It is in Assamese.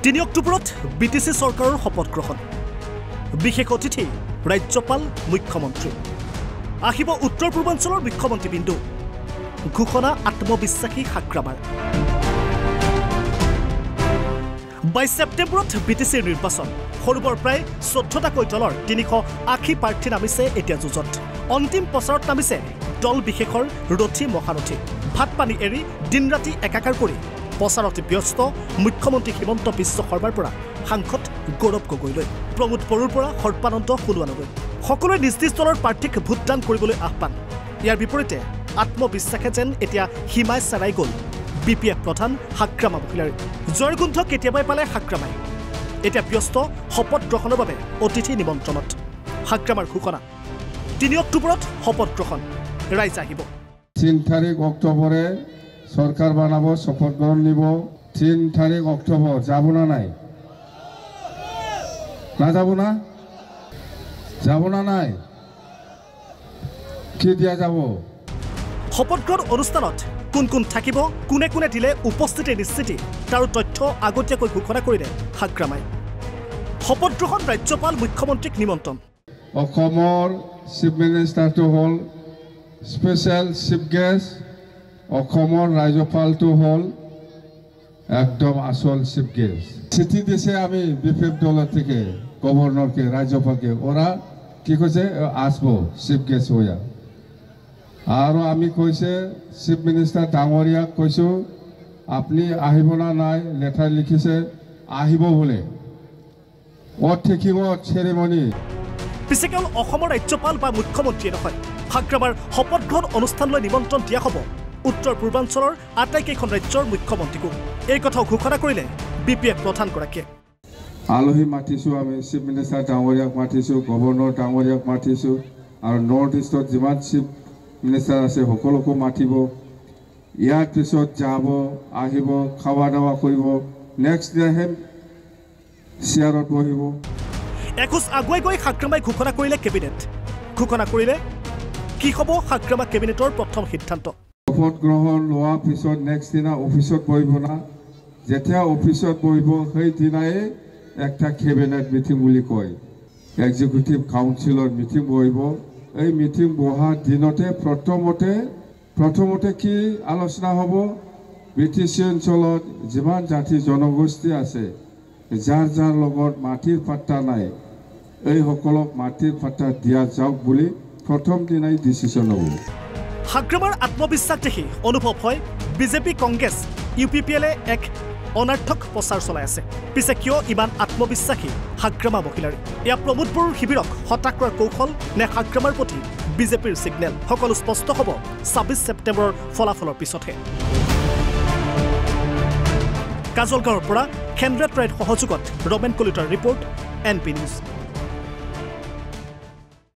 3 অক্টোবৰত বিটিসি চৰকাৰৰ শপত গ্ৰহণ বিশেষ অতিথি ৰাজ্যপাল মুখ্যমন্ত্ৰী আহিব উত্তৰ পূৰ্বাঞ্চলৰ মুখ্যমন্ত্ৰী বিন্দু ঘোষণা আত্মবিশ্বাসী হাগ্ৰামাৰ 22 সেপ্টেম্বৰত বিটিসিৰ নিৰ্বাচন সৰুবৰ প্ৰায় 14টা দলৰ 380 প্ৰাৰ্থী নামিছে এতিয়া যুঁজত অন্তিম প্ৰচাৰত নামিছে দল বিশেষৰ ৰথী মহাৰথী ভাত পানী এৰি দিন ৰাতি একাকাৰ কৰি প্ৰচাৰতে ব্যস্ত মুখ্যমন্ত্ৰী হিমন্ত বিশ্ব শৰ্মাৰ পৰা সাংসদ গৌৰৱ গগৈলৈ প্ৰমোদ বড়োৰ পৰা সৰ্বানন্দ সোণোৱাললৈ সকলোৱে নিজ নিজ দলৰ প্ৰাৰ্থীক ভোটদান কৰিবলৈ আহ্বান ইয়াৰ বিপৰীতে আত্মবিশ্বাসে যেন এতিয়া হিমাই চেৰাই গ'ল বিপিএফ প্ৰধান হাগ্ৰামা মহিলাৰ জয়গুণ্ঠ কেতিয়াবাই পালে হাগ্ৰামাই এতিয়া ব্যস্ত শপত গ্ৰহণৰ বাবে অতিথি নিমন্ত্ৰণত হাগ্ৰামাৰ ঘোষণা 3 অক্টোবৰত শপত গ্ৰহণ ৰাইজ আহিব 3 তাৰিখ অক্টোবৰে সরকার বানাবো শপথ গ্রহণ নিব 3 তারিখ অক্টোবর যাব না নাই না যাব না নাই কি দিয়া যাব শপথ গ্ৰহণ অনুষ্ঠানত কোন কোন থাকিব কোনে কোনে দিলে উপস্থিতি নিশ্চিতি তাৰ তথ্য আগতীয়াকৈ ঘোষণা কৰিলে হাগ্ৰামাই শপথ গ্ৰহণ ৰাজ্যপাল মুখ্যমন্ত্ৰীক নিমন্ত্ৰণ অসমৰ চিফ মিনিষ্টাৰটো হ'ল স্পেচিয়েল চিফ গেষ্ট অসমৰ ৰাজ্যপালটো হ'ল একদম আসল চিফ গেষ্ট চিঠি দিছে আমি বিপিএফ দলৰ থেকে গভৰ্ণৰকে ৰাজ্যপালকে ওৰা কি কৈছে আসবো চিফ গেষ্ট হইয়া আৰু আমি কৈছে চিফ মিনিষ্টাৰ ডাঙৰীয়াক কৈছো আপনি আহিব না নাই লেটাৰ লিখিছে আহিব বলে ও থাকিব চেৰেমনি পিছে কেৱল অসমৰ ৰাজ্যপাল বা মুখ্যমন্ত্ৰীয়ে নহয় হাগ্ৰামাৰ শপত গ্ৰহণ অনুষ্ঠানলৈ নিমন্ত্ৰণ দিয়া হ'ব উত্তৰ পূৰ্বাঞ্চলৰ আটাইকেইখন ৰাজ্যৰ মুখ্যমন্ত্ৰীকো এই কথাও ঘোষণা কৰিলে বিপিএফ প্ৰধানগৰাকীয়ে আলহী মাতিছো আমি চিফ মিনিষ্টাৰ ডাঙৰীয়াক মাতিছো গভৰ্ণৰ ডাঙৰীয়াক মাতিছো আৰু নৰ্থ ইষ্টত যিমান চিফ মিনিষ্টাৰ আছে সকলোকো মাতিব ইয়াৰ পিছত যাব আহিব খাওয়া দাওয়া কৰিব নেক্সট ডে চেয়াৰত বহিব এখোজ আগুৱাই গৈ হাগ্ৰামাই ঘোষণা কৰিলে কেবিনেট ঘোষণা কৰিলে কি হ'ব হাগ্ৰামা কেবিনেটৰ প্ৰথম সিদ্ধান্ত শপত গ্ৰহণ লোৱাৰ পিছত নেক্সট দিনা অফিচত বহিব না যেতিয়া অফিচত বহিব সেই দিনাই একটা কেবিনেট মিটিং বুলি কয় এক্সিকিউটিভ কাউন্সিলৰ মিটিং বহিব এই মিটিং বহাৰ দিনতে প্ৰথমতে কি আলোচনা হ'ব বিটিসি অঞ্চলত যিমান জাতি জনগোষ্ঠী আছে যাৰ যাৰ লগত মাটিৰ পাট্টা নাই এই সকলক মাটিৰ পাট্টা দিয়া যাওক বুলি প্ৰথম দিনাই ডিসিশন হ'ব হাগ্ৰামাৰ আত্মবিশ্বাস দেখি অনুভৱ হয় বিজেপি কংগ্ৰেছ ইউপিপিএলে এক অনাৰ্থক প্ৰচাৰ চলাই আছে পিছে কিয় ইমান আত্মবিশ্বাসী হাগ্ৰামা মহিলাৰ এয়া প্ৰমোদ বড়োৰ শিবিৰক হতাশ কৰাৰ কৌশল নে হাগ্ৰামাৰ প্ৰতি বিজেপিৰ সিগনেল সকলো স্পষ্ট হ'ব 26 সেপ্টেম্বৰৰ ফলাফলৰ পিছতহে কাজলগাঁৱৰ পৰা খেন্দ্ৰেট ৰায়ৰ সহযোগত ৰমেন কলিতাৰ ৰিপৰ্ট NP নিউজ